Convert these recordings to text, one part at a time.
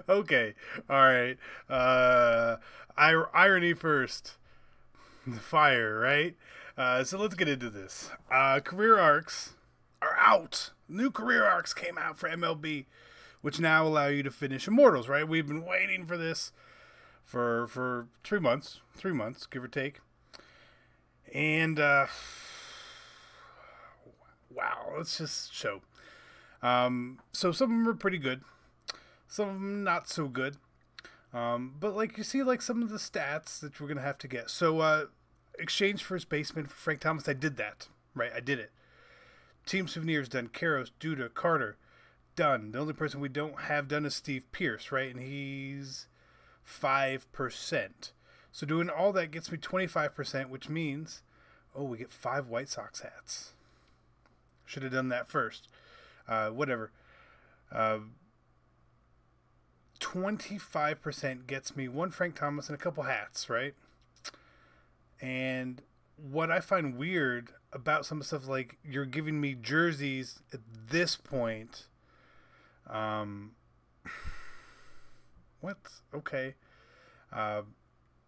Okay, all right. Irony first. The fire, right? So let's get into this. Career arcs are out. New career arcs came out for MLB, which now allow you to finish Immortals, right? We've been waiting for this for 3 months, give or take. And wow, let's just show. So some of them are pretty good, some of them not so good. But like you see, like some of the stats that we're gonna have to get. So exchange first baseman for Frank Thomas. I did that, right? I did it. Team souvenirs done. Karros, Duda, Carter, done. The only person we don't have done is Steve Pierce, right? And he's 5%. So doing all that gets me 25%, which means, oh, we get 5 White Sox hats. Should have done that first. Whatever. 25% gets me 1 Frank Thomas and a couple hats, right? And what I find weird about some of the stuff, like you're giving me jerseys at this point. What? Okay. I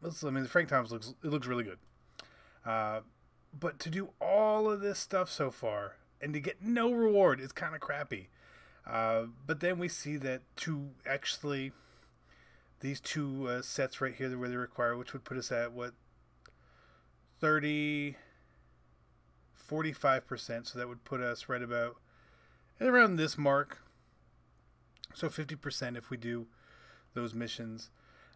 mean, Frank Thomas looks really good. But to do all of this stuff so far and to get no reward is kind of crappy. But then we see that these two sets right here where they require, which would put us at what, 45%. So that would put us right about around this mark. So 50% if we do those missions.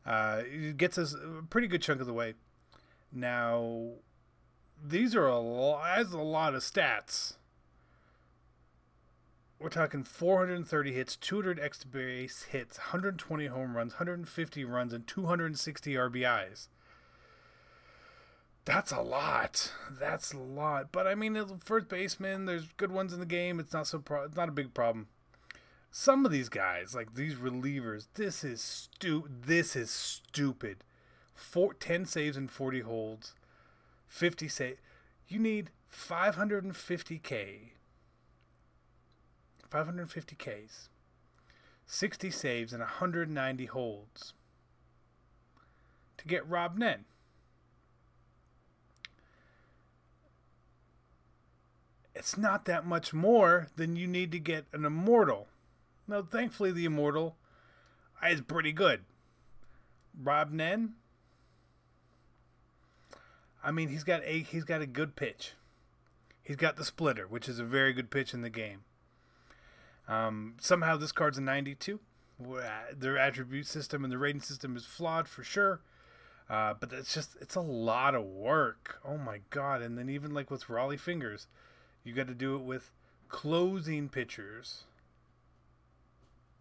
It gets us a pretty good chunk of the way. Now, these are a lot of stats. We're talking 430 hits, 200 extra base hits, 120 home runs, 150 runs, and 260 RBIs. That's a lot. But I mean, first baseman, there's good ones in the game. It's not it's not a big problem. Some of these guys, like these relievers, this is stupid. 10 saves and 40 holds, 50 save. You need 550K. 550 Ks, 60 saves, and 190 holds to get Rob Nen. It's not that much more than you need to get an Immortal. Now, thankfully, the Immortal is pretty good. Rob Nen, I mean, he's got a good pitch. He's got the splitter, which is a very good pitch in the game. Somehow this card's a 92. Their attribute system and the rating system is flawed for sure. But it's a lot of work. Oh my God. And then even like with Raleigh Fingers, you got to do it with closing pitchers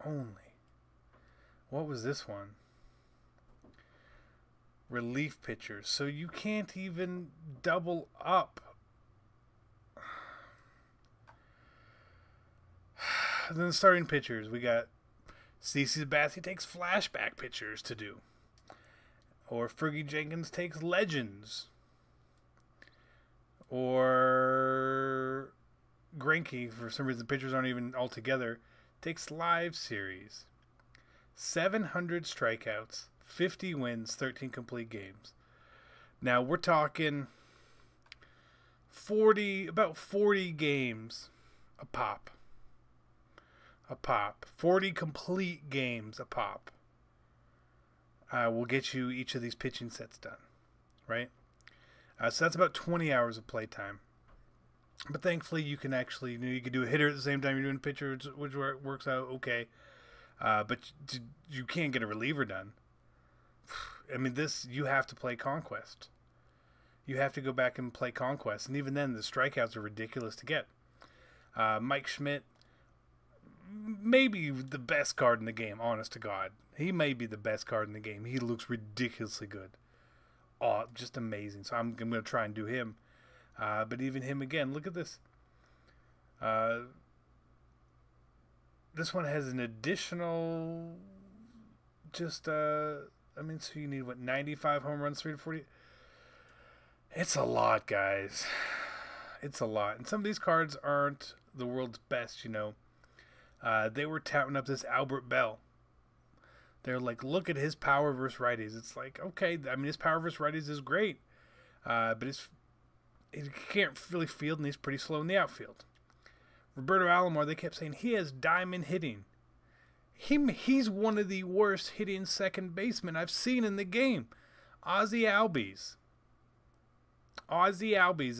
only. What was this one? Relief pitchers. So you can't even double up. Then the starting pitchers, we got CeCe Sabathia takes flashback pitchers to do. Or Fergie Jenkins takes legends. Or Greinke, for some reason the pitchers aren't even all together, takes live series. 700 strikeouts, 50 wins, 13 complete games. Now we're talking about 40 games a pop. 40 complete games a pop will get you each of these pitching sets done, right? So that's about 20 hours of playtime. But thankfully, you can actually, you can do a hitter at the same time you're doing pitcher, which works out okay. But you can't get a reliever done. I mean, you have to play Conquest. You have to go back and play Conquest, and even then, the strikeouts are ridiculous to get. Mike Schmidt, maybe the best card in the game, honest to God. He may be the best card in the game. He looks ridiculously good. Oh, just amazing. So I'm going to try and do him. But even him again, look at this. This one has an additional so you need, 95 home runs, 3 to 40? It's a lot, guys. It's a lot. And some of these cards aren't the world's best, They were touting up this Albert Belle. They're like, look at his power versus righties. It's like, okay, I mean, his power versus righties is great, but he can't really field, and he's pretty slow in the outfield. Roberto Alomar, they kept saying he has diamond hitting. He's one of the worst hitting second basemen I've seen in the game. Ozzie Albies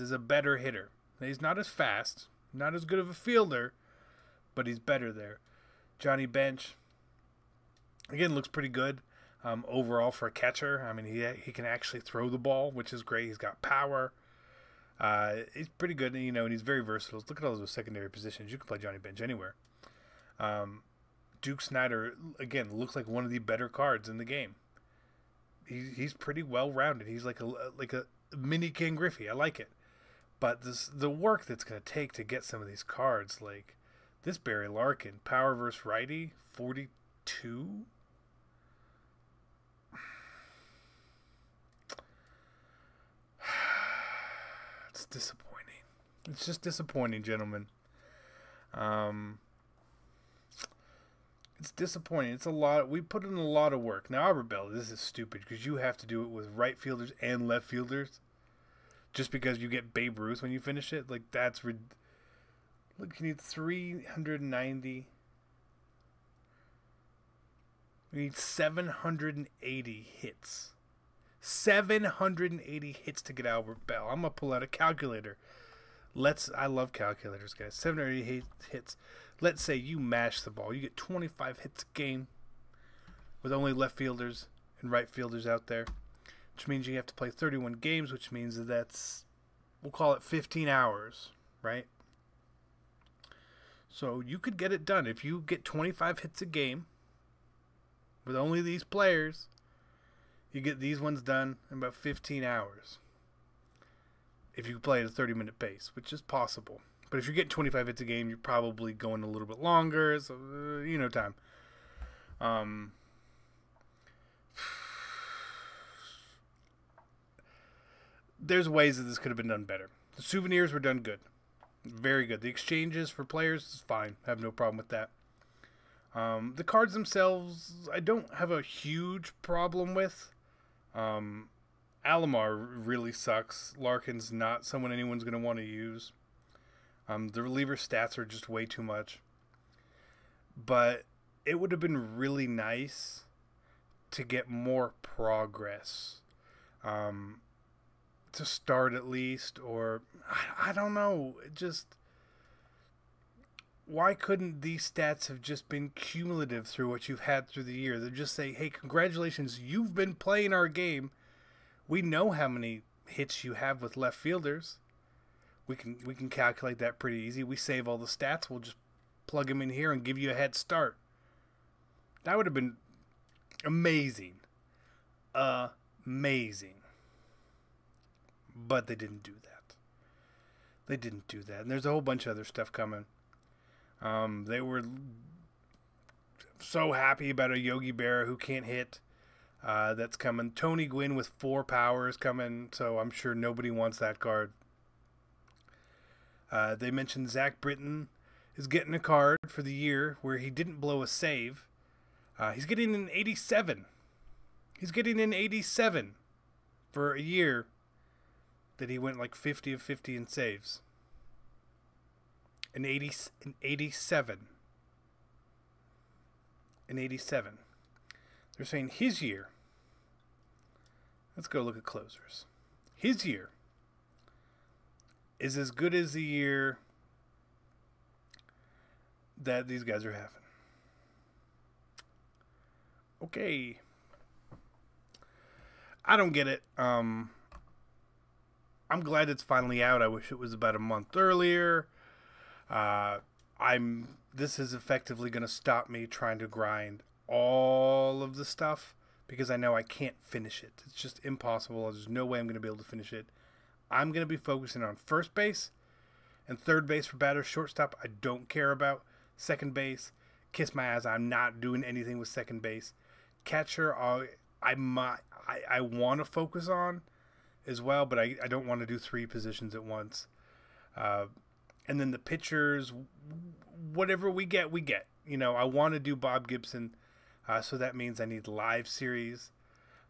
is a better hitter. He's not as fast, not as good of a fielder, but he's better there. Johnny Bench, again, looks pretty good overall for a catcher. I mean, he can actually throw the ball, which is great. He's got power. He's pretty good, you know, and he's very versatile. Look at all those secondary positions. You can play Johnny Bench anywhere. Duke Snider, again, looks like one of the better cards in the game. He's pretty well-rounded. He's like a mini King Griffey. I like it. But the work that's going to take to get some of these cards, like this Barry Larkin, power versus righty, 42. It's disappointing. It's just disappointing, gentlemen. It's disappointing. It's a lot. We put in a lot of work. Now, Albert Belle, this is stupid because you have to do it with right fielders and left fielders. Just because you get Babe Ruth when you finish it, like that's look. You need 390. We need 780 hits. 780 hits to get Albert Belle. I'm gonna pull out a calculator. I love calculators, guys. 780 hits. Let's say you mash the ball. You get 25 hits a game with only left fielders and right fielders out there, which means you have to play 31 games, which means that's, we'll call it 15 hours, right? So you could get it done. If you get 25 hits a game with only these players, you get these ones done in about 15 hours. If you play at a 30-minute pace, which is possible. But if you're getting 25 hits a game, you're probably going a little bit longer. So, you know, time. There's ways that this could have been done better. The souvenirs were done good. Very good. The exchanges for players is fine. I have no problem with that. The cards themselves, I don't have a huge problem with. Alomar really sucks. Larkin's not someone anyone's going to want to use. The reliever stats are just way too much. But it would have been really nice to get more progress. To start at least, or I don't know. Why couldn't these stats have just been cumulative through what you've had through the year? They just say, hey, congratulations, you've been playing our game. We know how many hits you have with left fielders. We can calculate that pretty easy. We save all the stats. We'll just plug them in here and give you a head start. That would have been amazing. Amazing. But they didn't do that. They didn't do that. And there's a whole bunch of other stuff coming. They were so happy about a Yogi Berra who can't hit. That's coming. Tony Gwynn with 4 powers coming. So I'm sure nobody wants that card. They mentioned Zach Britton is getting a card for the year where he didn't blow a save. He's getting an 87. He's getting an 87 for a year that he went like 50 of 50 in saves. An 87. An 87. They're saying his year. Let's go look at closers. His year is as good as the year that these guys are having. Okay. I don't get it. I'm glad it's finally out. I wish it was about a month earlier. This is effectively going to stop me trying to grind all of the stuff because I know I can't finish it. It's just impossible. There's no way I'm going to be able to finish it. I'm going to be focusing on first base and third base for batters. Shortstop, I don't care about. Second base, kiss my ass. I'm not doing anything with second base. Catcher, I want to focus on as well, but I don't want to do 3 positions at once. And then the pitchers, whatever we get, we get. you know, I want to do Bob Gibson, so that means I need live series.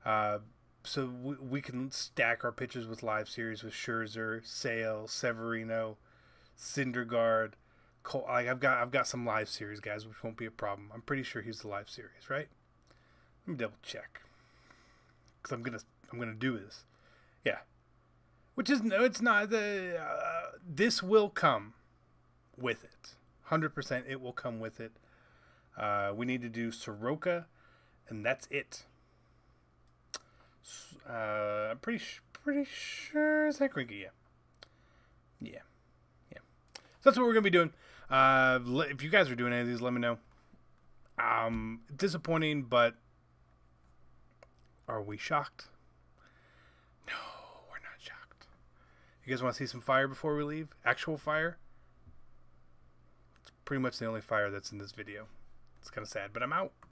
So we can stack our pitchers with live series with Scherzer, Sale, Severino, Syndergaard. Cole. Like I've got some live series guys, which won't be a problem. I'm pretty sure he's the live series, right? Let me double check, because I'm gonna do this. Yeah, which is no, it's not the. This will come with it, 100%. It will come with it. We need to do Soroka, and that's it. I'm pretty sure Zach Greinke, yeah. So that's what we're gonna be doing. If you guys are doing any of these, let me know. Disappointing, but are we shocked? No, we're not shocked. You guys want to see some fire before we leave? Actual fire? It's pretty much the only fire that's in this video. It's kind of sad, but I'm out.